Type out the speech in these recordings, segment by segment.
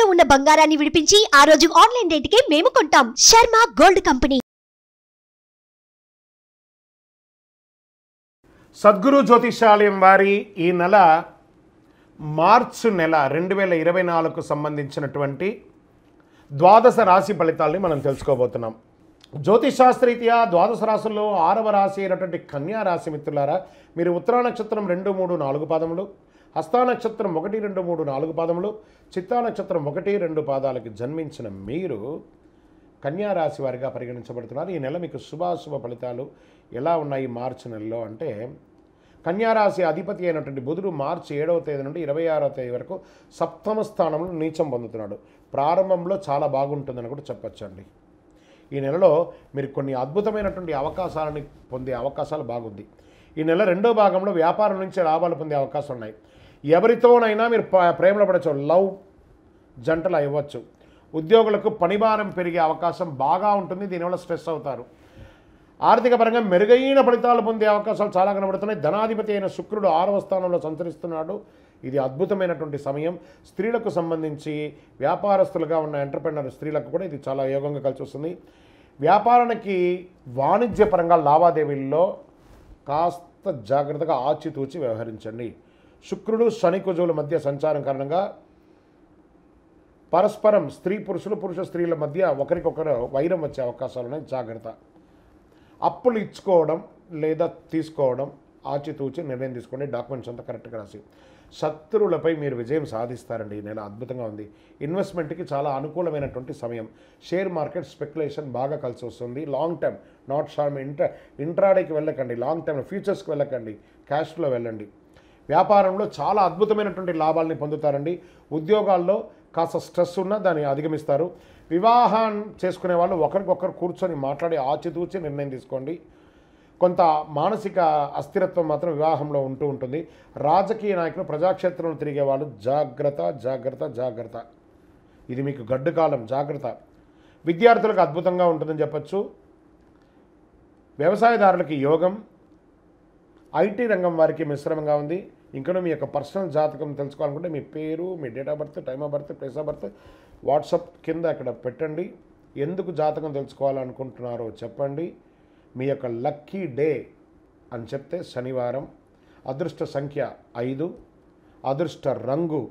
తాకట్టులో ఉన్న బంగారాన్ని విడిపించి ఆ రోజు ఆన్లైన్ రేటుకే మేము కొంటాం. Sharma gold company. సద్గురు జ్యోతిషాలయం వారి ఈ నెల మార్చి నెల 2024కు సంబంధించినటువంటి ద్వాదశ రాశి ఫలితాలని మనం తెలుసుకోబోతున్నాం. జ్యోతిషాస్త్రరీత్యా ద్వాదశ రాశుల్లో 6వ రాశి అయినటువంటి కన్యా రాశి మిత్రులారా, మీరు ఉత్తరా నక్షత్రం 2, 3, 4 పాదములు, హస్తా నక్షత్రం 1, 2, 3, 4 పాదములు, చిత్తా నక్షత్రం 1, 2 పాదాలకి జన్మించిన మీరు కన్యా రాశి వారిగా పరిగణించబడుతున్నారు. ఈ నెల మీకు శుభాశుభ ఫలితాలు ఎలా ఉన్నాయి మార్చి నెలలో అంటే, కన్యారాశి అధిపతి అయినటువంటి బుధుడు మార్చి 7వ తేదీ నుండి 26వ తేదీ వరకు సప్తమ స్థానంలో నీచం పొందుతున్నాడు. ప్రారంభంలో చాలా బాగుంటుందని కూడా చెప్పొచ్చండి. ఈ నెలలో మీరు కొన్ని అద్భుతమైనటువంటి అవకాశాలని పొందే అవకాశాలు బాగుంది. ఈ నెల రెండో భాగంలో వ్యాపారం నుంచి లాభాలు పొందే అవకాశాలు ఉన్నాయి. ఎవరితోనైనా మీరు ప్రేమలో పడవచ్చు, లవ్ జంటలు ఇవ్వచ్చు. ఉద్యోగులకు పనిభారం పెరిగే అవకాశం బాగా ఉంటుంది, దీనివల్ల స్ట్రెస్ అవుతారు. ఆర్థిక పరంగా మెరుగైన ఫలితాలు పొందే అవకాశాలు చాలా కనబడుతున్నాయి. ధనాధిపతి అయిన శుక్రుడు 6వ స్థానంలో సంచరిస్తున్నాడు. ఇది అద్భుతమైనటువంటి సమయం. స్త్రీలకు సంబంధించి వ్యాపారస్తులుగా ఉన్న ఎంటర్‌ప్రెన్యూర్ స్త్రీలకు కూడా ఇది చాలా యోగంగా కలిసి వస్తుంది. వ్యాపారానికి వాణిజ్యపరంగా లావాదేవీల్లో కాస్త జాగ్రత్తగా ఆచితూచి వ్యవహరించండి. శుక్రుడు శని కుజువుల మధ్య సంచారం కారణంగా పరస్పరం స్త్రీ పురుషులు, పురుష స్త్రీల మధ్య ఒకరికొకరు వైరం వచ్చే అవకాశాలు ఉన్నాయి, జాగ్రత్త. అప్పులు ఇచ్చుకోవడం లేదా తీసుకోవడం ఆచితూచి నిర్ణయం తీసుకోండి. డాక్యుమెంట్స్ అంతా కరెక్ట్గా రాసి. శత్రువులపై మీరు విజయం సాధిస్తారండి. ఈ నెల అద్భుతంగా ఉంది. ఇన్వెస్ట్మెంట్కి చాలా అనుకూలమైనటువంటి సమయం. షేర్ మార్కెట్ స్పెక్యులేషన్ బాగా కలిసి వస్తుంది. లాంగ్ టర్మ్, నాట్ షార్ట్, ఇంట్రాడేకి వెళ్ళకండి, లాంగ్ టర్మ్ ఫ్యూచర్స్కి వెళ్ళకండి, క్యాష్లో వెళ్ళండి. వ్యాపారంలో చాలా అద్భుతమైనటువంటి లాభాలని పొందుతారండి. ఉద్యోగాల్లో కాస్త స్ట్రెస్ ఉన్నా దాన్ని అధిగమిస్తారు. వివాహం చేసుకునే వాళ్ళు ఒకరికొకరు కూర్చొని మాట్లాడి ఆచితూచి నిర్ణయం తీసుకోండి. కొంత మానసిక అస్థిరత్వం మాత్రం వివాహంలో ఉంటూ ఉంటుంది. రాజకీయ నాయకులు, ప్రజాక్షేత్రంలో తిరిగే వాళ్ళు జాగ్రత్త, జాగ్రత్త, జాగ్రత్త. ఇది మీకు గడ్డు కాలం, జాగ్రత్త. విద్యార్థులకు అద్భుతంగా ఉంటుందని చెప్పచ్చు. వ్యవసాయదారులకి యోగం. ఐటీ రంగం వారికి మిశ్రమంగా ఉంది. ఇంకా మీ యొక్క పర్సనల్ జాతకం తెలుసుకోవాలనుకుంటే మీ పేరు, మీ date of birth, time of birth, place of birth WhatsApp కింద అక్కడ పెట్టండి. ఎందుకు జాతకం తెలుసుకోవాలనుకుంటున్నారో చెప్పండి. మీ యొక్క లక్కీ డే అని చెప్తే శనివారం. అదృష్ట సంఖ్య 5. అదృష్ట రంగు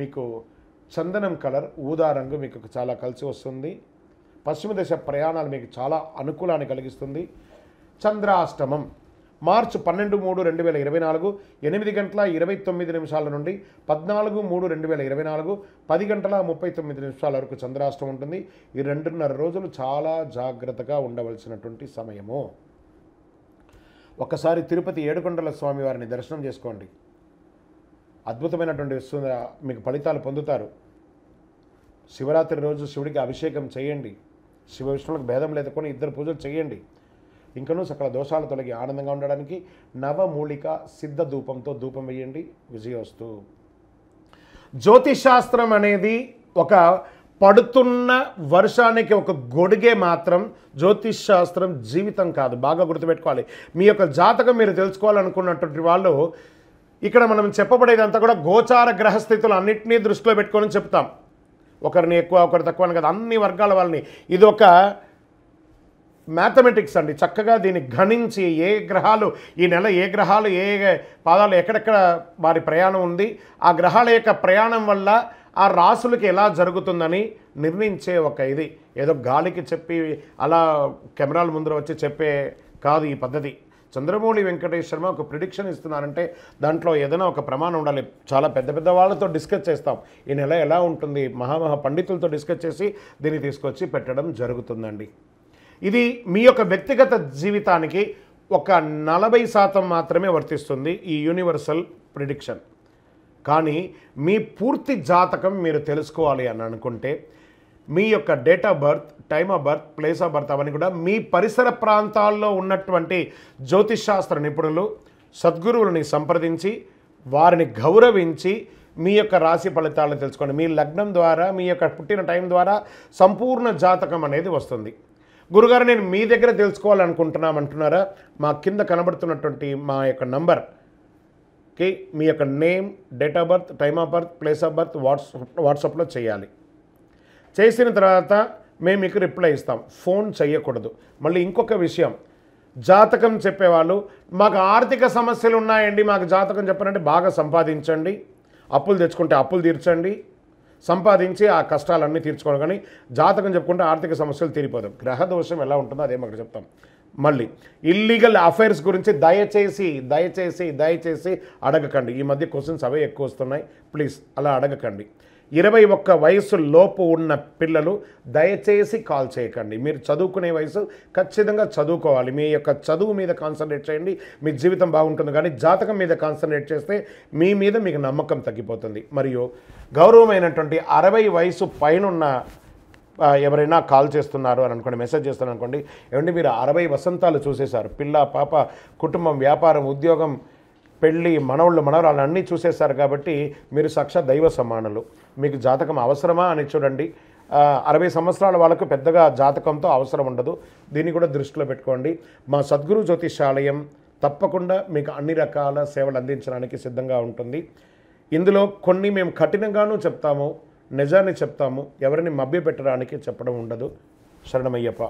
మీకు చందనం కలర్, ఊదా రంగు మీకు చాలా కలిసి వస్తుంది. పశ్చిమ దిశ ప్రయాణాలు మీకు చాలా అనుకూలాన్ని కలిగిస్తుంది. చంద్రాష్టమం మార్చి 12, 3, 2024 8:29 నుండి 14, 3, 2024 10:39 వరకు చంద్రాష్టమం ఉంటుంది. ఈ 2.5 రోజులు చాలా జాగ్రత్తగా ఉండవలసినటువంటి సమయము. ఒకసారి తిరుపతి ఏడుకొండల స్వామి వారిని దర్శనం చేసుకోండి. అద్భుతమైనటువంటి మీకు ఫలితాలు పొందుతారు. శివరాత్రి రోజు శివుడికి అభిషేకం చేయండి. శివ విష్ణువులకు భేదం లేదుకొని 2 పూజలు చేయండి. ఇంకనూ సకల దోషాలు తొలగి ఆనందంగా ఉండడానికి నవమూలిక సిద్ధ ధూపంతో ధూపం వేయండి. విజయోస్తు. జ్యోతిషాస్త్రం అనేది ఒక పడుతున్న వర్షానికి ఒక గొడుగే మాత్రం. జ్యోతిషాస్త్రం జీవితం కాదు, బాగా గుర్తుపెట్టుకోవాలి. మీ యొక్క జాతకం మీరు తెలుసుకోవాలనుకున్నటువంటి వాళ్ళు ఇక్కడ మనం చెప్పబడేదంతా కూడా గోచార గ్రహస్థితులు అన్నింటినీ దృష్టిలో పెట్టుకొని చెప్తాం. ఒకరిని ఎక్కువ, ఒకరు తక్కువ అని కదా, అన్ని వర్గాల వాళ్ళని. ఇది ఒక మ్యాథమెటిక్స్ అండి. చక్కగా దీన్ని గణించి ఏ గ్రహాలు ఈ నెల, ఏ గ్రహాలు ఏ పాదాలు ఎక్కడెక్కడ వారి ప్రయాణం ఉంది, ఆ గ్రహాల యొక్క ప్రయాణం వల్ల ఆ రాసులకి ఎలా జరుగుతుందని నిర్ణయించే ఒక ఇది. ఏదో గాలికి చెప్పి అలా కెమెరాల ముందర వచ్చి చెప్పే కాదు ఈ పద్ధతి. చంద్రమౌళి వెంకటేష్ శర్మ ఒక ప్రిడిక్షన్ ఇస్తున్నారంటే దాంట్లో ఏదైనా ఒక ప్రమాణం ఉండాలి. చాలా పెద్ద పెద్ద వాళ్ళతో డిస్కస్ చేస్తాం. ఈ నెల ఎలా ఉంటుంది, మహామహా పండితులతో డిస్కస్ చేసి దీన్ని తీసుకొచ్చి పెట్టడం జరుగుతుందండి. ఇది మీ యొక్క వ్యక్తిగత జీవితానికి ఒక 40% మాత్రమే వర్తిస్తుంది ఈ యూనివర్సల్ ప్రిడిక్షన్. కానీ మీ పూర్తి జాతకం మీరు తెలుసుకోవాలి అని అనుకుంటే మీ యొక్క date of birth, time of birth, place of birth అవన్నీ కూడా మీ పరిసర ప్రాంతాల్లో ఉన్నటువంటి జ్యోతిషాస్త్ర నిపుణులు, సద్గురువులని సంప్రదించి వారిని గౌరవించి మీ యొక్క రాశి ఫలితాలను తెలుసుకోండి. మీ లగ్నం ద్వారా, మీ యొక్క పుట్టిన టైం ద్వారా సంపూర్ణ జాతకం అనేది వస్తుంది. గురుగారు నేను మీ దగ్గర తెలుసుకోవాలనుకుంటున్నామంటున్నారా? మా కింద కనబడుతున్నటువంటి మా యొక్క నంబర్ కి మీ యొక్క name, date of birth, time of birth, place of birth వాట్సాప్లో చేయాలి. చేసిన తర్వాత మేము మీకు రిప్లై ఇస్తాం. ఫోన్ చేయకూడదు. మళ్ళీ ఇంకొక విషయం, జాతకం చెప్పేవాళ్ళు మాకు ఆర్థిక సమస్యలు ఉన్నాయండి, మాకు జాతకం చెప్పారంటే బాగా సంపాదించండి, అప్పులు తెచ్చుకుంటే అప్పులు తీర్చండి, సంపాదించి ఆ కష్టాలన్నీ తీర్చుకోవాలి. కానీ జాతకం చెప్పుకుంటే ఆర్థిక సమస్యలు తీరిపోదు. గ్రహ దోషం ఎలా ఉంటుందో అదే మాకు చెప్తాం. మళ్ళీ ఇల్లీగల్ అఫైర్స్ గురించి దయచేసి దయచేసి దయచేసి అడగకండి. ఈ మధ్య క్వశ్చన్స్ అవే ఎక్కువ వస్తున్నాయి. ప్లీజ్ అలా అడగకండి. 21 వయసు లోపు ఉన్న పిల్లలు దయచేసి కాల్ చేయకండి. మీరు చదువుకునే వయసు ఖచ్చితంగా చదువుకోవాలి. మీ యొక్క చదువు మీద కాన్సన్ట్రేట్ చేయండి, మీ జీవితం బాగుంటుంది. కానీ జాతకం మీద కాన్సన్ట్రేట్ చేస్తే మీ మీద మీకు నమ్మకం తగ్గిపోతుంది. మరియు గౌరవమైనటువంటి 60 వయసు పైనున్న ఎవరైనా కాల్ చేస్తున్నారు అని అనుకోండి, మెసేజ్ చేస్తున్నారు అనుకోండి, ఏమంటే మీరు 60 వసంతాలు చూసేశారు, పిల్ల పాప, కుటుంబం, వ్యాపారం, ఉద్యోగం, పెళ్ళి, మనవళ్ళు, మనవరాళ్ళు అన్నీ చూసేశారు. కాబట్టి మీరు సాక్షాత్ దైవ సమానులు. మీకు జాతకం అవసరమా అని చూడండి. 60 సంవత్సరాల వాళ్ళకు పెద్దగా జాతకంతో అవసరం ఉండదు. దీన్ని కూడా దృష్టిలో పెట్టుకోండి. మా సద్గురు జ్యోతిషాలయం తప్పకుండా మీకు అన్ని రకాల సేవలు అందించడానికి సిద్ధంగా ఉంటుంది. ఇందులో కొన్ని మేము కఠినంగానూ చెప్తాము, నిజాన్ని చెప్తాము, ఎవరిని మభ్యపెట్టడానికి చెప్పడం ఉండదు. శరణమయ్యప్ప.